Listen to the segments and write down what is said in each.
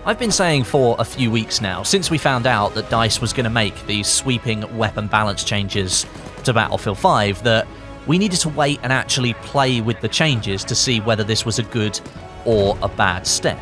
I've been saying for a few weeks now, since we found out that DICE was going to make these sweeping weapon balance changes to Battlefield 5, that we needed to wait and actually play with the changes to see whether this was a good or a bad step.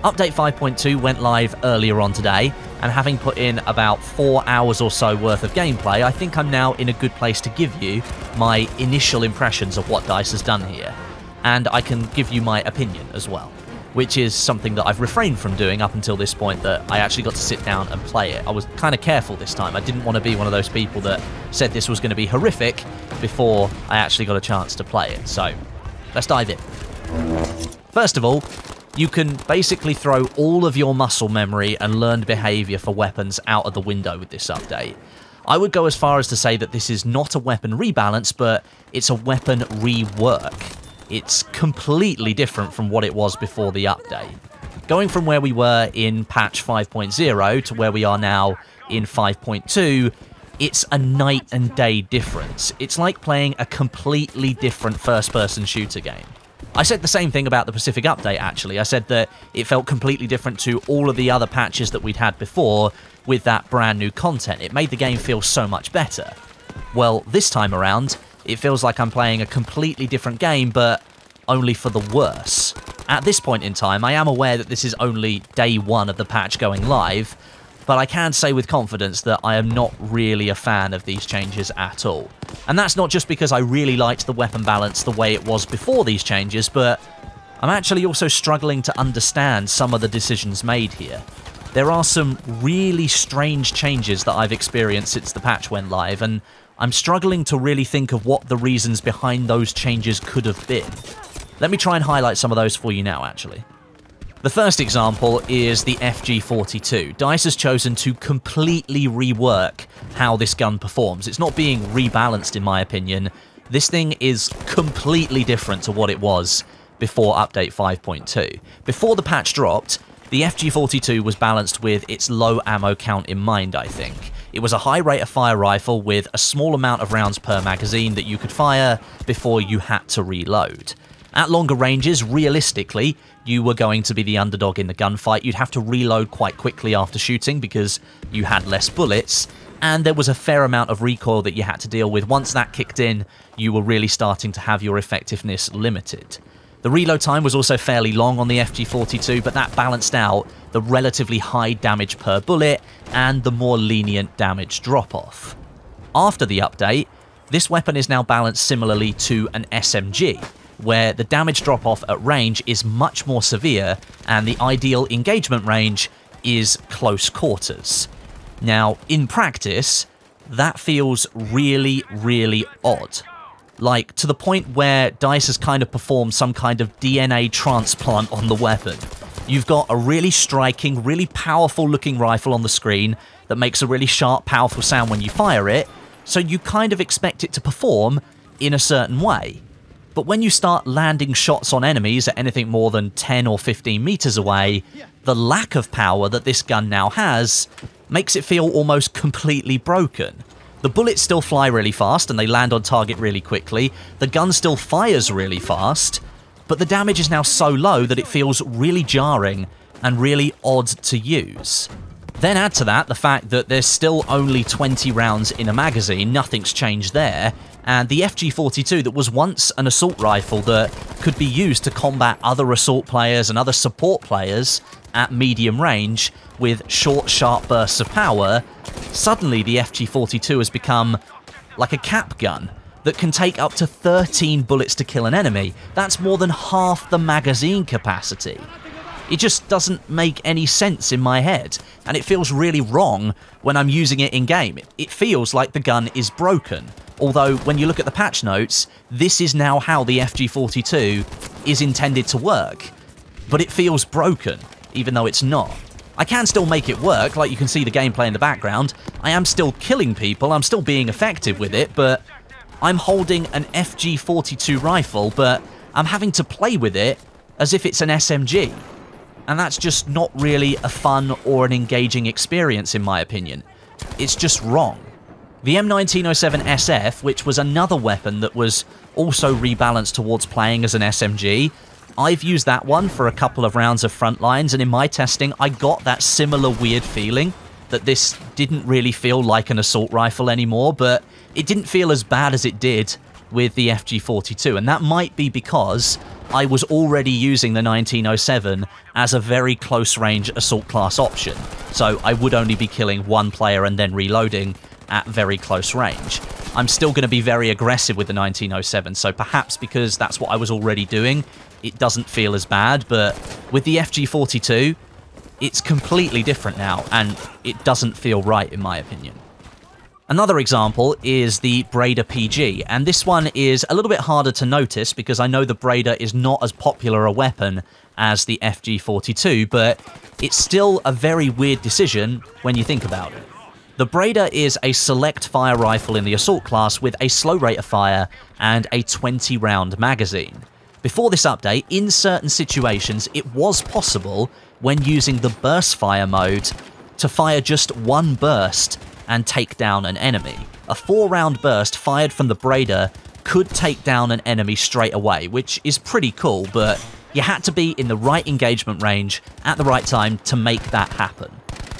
Update 5.2 went live earlier on today, and having put in about 4 hours or so worth of gameplay, I think I'm now in a good place to give you my initial impressions of what DICE has done here. And I can give you my opinion as well, which is something that I've refrained from doing up until this point, that I actually got to sit down and play it. I was kind of careful this time. I didn't want to be one of those people that said this was going to be horrific before I actually got a chance to play it. So, let's dive in. First of all, you can basically throw all of your muscle memory and learned behavior for weapons out of the window with this update. I would go as far as to say that this is not a weapon rebalance, but it's a weapon rework. It's completely different from what it was before the update. Going from where we were in patch 5.0 to where we are now in 5.2, it's a night and day difference. It's like playing a completely different first-person shooter game. I said the same thing about the Pacific update, actually. I said that it felt completely different to all of the other patches that we'd had before with that brand new content. It made the game feel so much better. Well, this time around, it feels like I'm playing a completely different game, but only for the worse. At this point in time, I am aware that this is only day one of the patch going live, but I can say with confidence that I am not really a fan of these changes at all. And that's not just because I really liked the weapon balance the way it was before these changes, but I'm actually also struggling to understand some of the decisions made here. There are some really strange changes that I've experienced since the patch went live, and I'm struggling to really think of what the reasons behind those changes could have been. Let me try and highlight some of those for you now, actually. The first example is the FG42. DICE has chosen to completely rework how this gun performs. It's not being rebalanced, in my opinion. This thing is completely different to what it was before Update 5.2. Before the patch dropped, the FG42 was balanced with its low ammo count in mind, I think. It was a high rate of fire rifle with a small amount of rounds per magazine that you could fire before you had to reload. At longer ranges, realistically, you were going to be the underdog in the gunfight. You'd have to reload quite quickly after shooting because you had less bullets, and there was a fair amount of recoil that you had to deal with. Once that kicked in, you were really starting to have your effectiveness limited. The reload time was also fairly long on the FG42, but that balanced out the relatively high damage per bullet and the more lenient damage drop-off. After the update, this weapon is now balanced similarly to an SMG, where the damage drop-off at range is much more severe and the ideal engagement range is close quarters. Now, in practice, that feels really, really odd. Like, to the point where DICE has kind of performed some kind of DNA transplant on the weapon. You've got a really striking, really powerful looking rifle on the screen that makes a really sharp, powerful sound when you fire it, so you kind of expect it to perform in a certain way. But when you start landing shots on enemies at anything more than 10 or 15 meters away, the lack of power that this gun now has makes it feel almost completely broken. The bullets still fly really fast and they land on target really quickly, the gun still fires really fast, but the damage is now so low that it feels really jarring and really odd to use. Then add to that the fact that there's still only 20 rounds in a magazine, nothing's changed there, and the FG42 that was once an assault rifle that could be used to combat other assault players and other support players at medium range with short, sharp bursts of power, suddenly the FG42 has become like a cap gun that can take up to 13 bullets to kill an enemy. That's more than half the magazine capacity. It just doesn't make any sense in my head, and it feels really wrong when I'm using it in-game. It feels like the gun is broken, although when you look at the patch notes, this is now how the FG42 is intended to work. But it feels broken, even though it's not. I can still make it work, like you can see the gameplay in the background. I am still killing people, I'm still being effective with it, but I'm holding an FG42 rifle, but I'm having to play with it as if it's an SMG. And that's just not really a fun or an engaging experience in my opinion. It's just wrong. The M1907 SF, which was another weapon that was also rebalanced towards playing as an SMG, I've used that one for a couple of rounds of Frontlines, and in my testing, I got that similar weird feeling that this didn't really feel like an assault rifle anymore, but it didn't feel as bad as it did with the FG42, and that might be because I was already using the 1907 as a very close-range assault class option, so I would only be killing one player and then reloading at very close range. I'm still going to be very aggressive with the 1907, so perhaps because that's what I was already doing, it doesn't feel as bad, but with the FG42, it's completely different now, and it doesn't feel right in my opinion. Another example is the Breda PG, and this one is a little bit harder to notice because I know the Breda is not as popular a weapon as the FG42, but it's still a very weird decision when you think about it. The Breda is a select fire rifle in the assault class with a slow rate of fire and a 20-round magazine. Before this update, in certain situations, it was possible, when using the burst fire mode, to fire just one burst and take down an enemy. A 4-round burst fired from the Breda could take down an enemy straight away, which is pretty cool, but you had to be in the right engagement range at the right time to make that happen.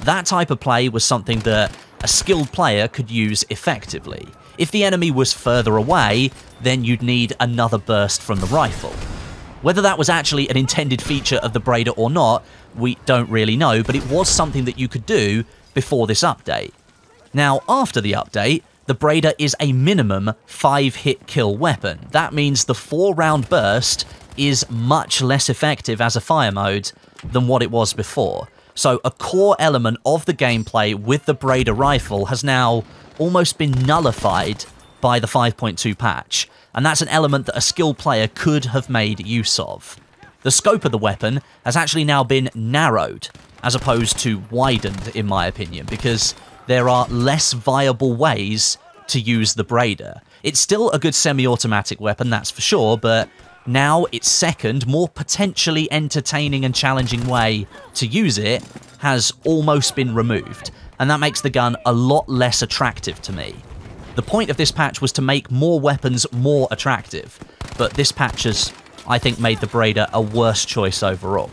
That type of play was something that a skilled player could use effectively. If the enemy was further away, then you'd need another burst from the rifle. Whether that was actually an intended feature of the Breda or not, we don't really know, but it was something that you could do before this update. Now, after the update, the Breda is a minimum 5-hit kill weapon. That means the 4-round burst is much less effective as a fire mode than what it was before. So a core element of the gameplay with the Breda rifle has now almost been nullified by the 5.2 patch, and that's an element that a skilled player could have made use of. The scope of the weapon has actually now been narrowed, as opposed to widened, in my opinion, because there are less viable ways to use the Breda. It's still a good semi-automatic weapon, that's for sure, but now its second, more potentially entertaining and challenging way to use it has almost been removed, and that makes the gun a lot less attractive to me. The point of this patch was to make more weapons more attractive, but this patch has, I think, made the Breda a worse choice overall.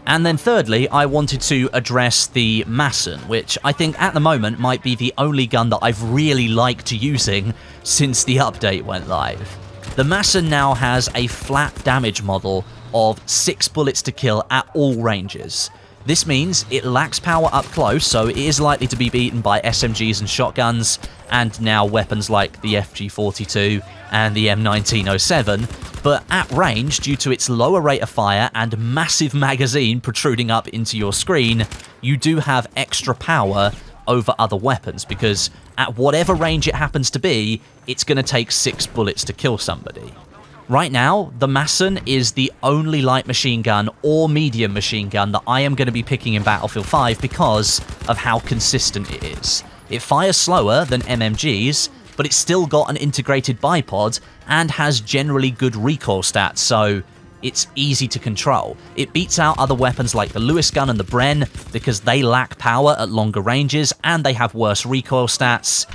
And then thirdly, I wanted to address the Masson, which I think at the moment might be the only gun that I've really liked using since the update went live. The Masson now has a flat damage model of 6 bullets to kill at all ranges. This means it lacks power up close, so it is likely to be beaten by SMGs and shotguns, and now weapons like the FG42 and the M1907, but at range, due to its lower rate of fire and massive magazine protruding up into your screen, you do have extra power over other weapons, because at whatever range it happens to be, it's going to take 6 bullets to kill somebody. Right now, the Masson is the only light machine gun or medium machine gun that I am going to be picking in Battlefield 5 because of how consistent it is. It fires slower than MMGs, but it's still got an integrated bipod and has generally good recoil stats, so it's easy to control. It beats out other weapons like the Lewis gun and the Bren because they lack power at longer ranges and they have worse recoil stats.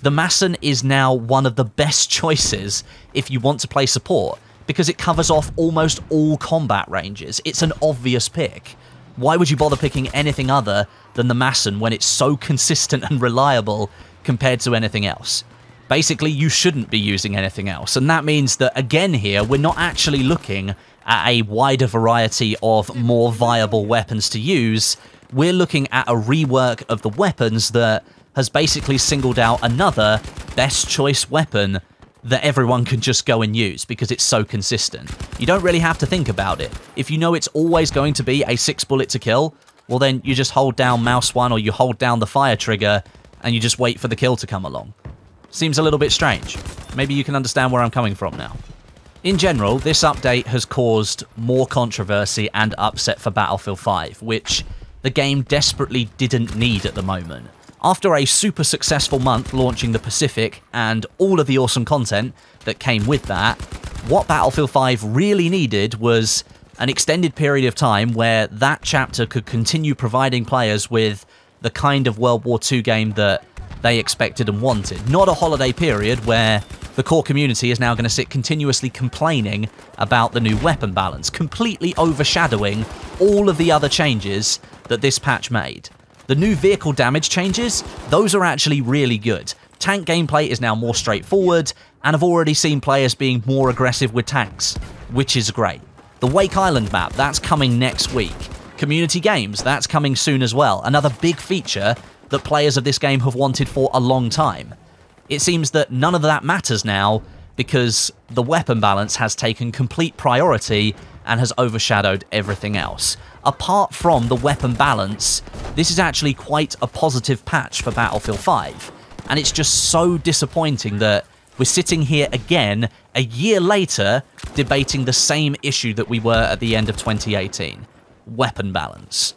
The Masson is now one of the best choices if you want to play support because it covers off almost all combat ranges. It's an obvious pick. Why would you bother picking anything other than the Masson when it's so consistent and reliable compared to anything else? Basically, you shouldn't be using anything else, and that means that, again here, we're not actually looking at a wider variety of more viable weapons to use. We're looking at a rework of the weapons that has basically singled out another best choice weapon that everyone can just go and use because it's so consistent. You don't really have to think about it. If you know it's always going to be a 6 bullet to kill, well then you just hold down mouse 1 or you hold down the fire trigger and you just wait for the kill to come along. Seems a little bit strange. Maybe you can understand where I'm coming from now. In general, this update has caused more controversy and upset for Battlefield 5, which the game desperately didn't need at the moment. After a super successful month launching the Pacific and all of the awesome content that came with that, what Battlefield 5 really needed was an extended period of time where that chapter could continue providing players with the kind of World War II game that they expected and wanted. Not a holiday period where the core community is now going to sit continuously complaining about the new weapon balance, completely overshadowing all of the other changes that this patch made. The new vehicle damage changes, those are actually really good. Tank gameplay is now more straightforward, and I've already seen players being more aggressive with tanks, which is great. The Wake Island map, that's coming next week. Community games, that's coming soon as well. Another big feature that players of this game have wanted for a long time. It seems that none of that matters now because the weapon balance has taken complete priority and has overshadowed everything else. Apart from the weapon balance, this is actually quite a positive patch for Battlefield 5. And it's just so disappointing that we're sitting here again, a year later, debating the same issue that we were at the end of 2018. Weapon balance.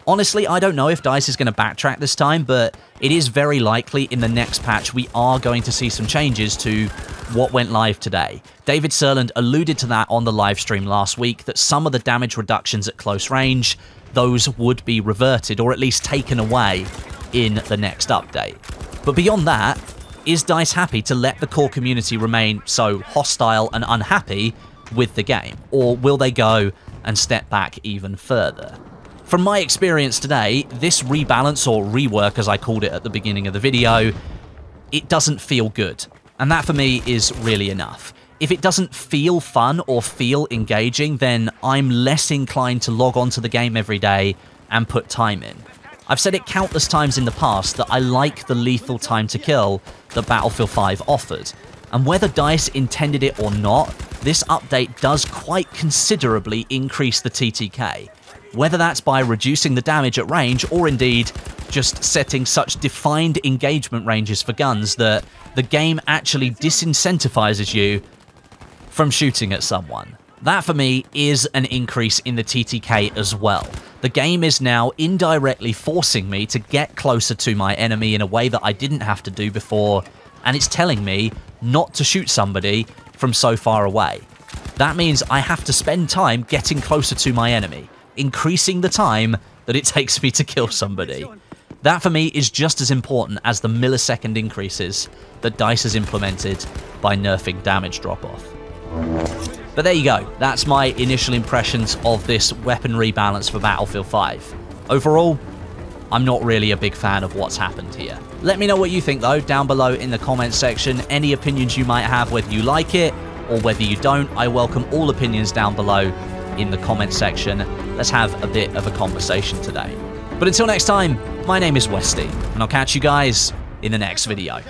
Honestly, I don't know if DICE is going to backtrack this time, but it is very likely in the next patch we are going to see some changes to what went live today. David Sirland alluded to that on the live stream last week, that some of the damage reductions at close range, those would be reverted or at least taken away in the next update. But beyond that, is DICE happy to let the core community remain so hostile and unhappy with the game? Or will they go and step back even further? From my experience today, this rebalance, or rework as I called it at the beginning of the video, it doesn't feel good. And that for me is really enough. If it doesn't feel fun or feel engaging, then I'm less inclined to log on to the game every day and put time in. I've said it countless times in the past that I like the lethal time to kill that Battlefield 5 offered. And whether DICE intended it or not, this update does quite considerably increase the TTK. Whether that's by reducing the damage at range or indeed just setting such defined engagement ranges for guns that the game actually disincentivizes you from shooting at someone. That for me is an increase in the TTK as well. The game is now indirectly forcing me to get closer to my enemy in a way that I didn't have to do before, and it's telling me not to shoot somebody from so far away. That means I have to spend time getting closer to my enemy, increasing the time that it takes me to kill somebody. That for me is just as important as the millisecond increases that DICE has implemented by nerfing damage drop-off. But there you go, that's my initial impressions of this weapon rebalance for Battlefield 5. Overall, I'm not really a big fan of what's happened here. Let me know what you think though, down below in the comments section. Any opinions you might have, whether you like it or whether you don't, I welcome all opinions down below in the comments section. Let's have a bit of a conversation today. But until next time, my name is Westy, and I'll catch you guys in the next video.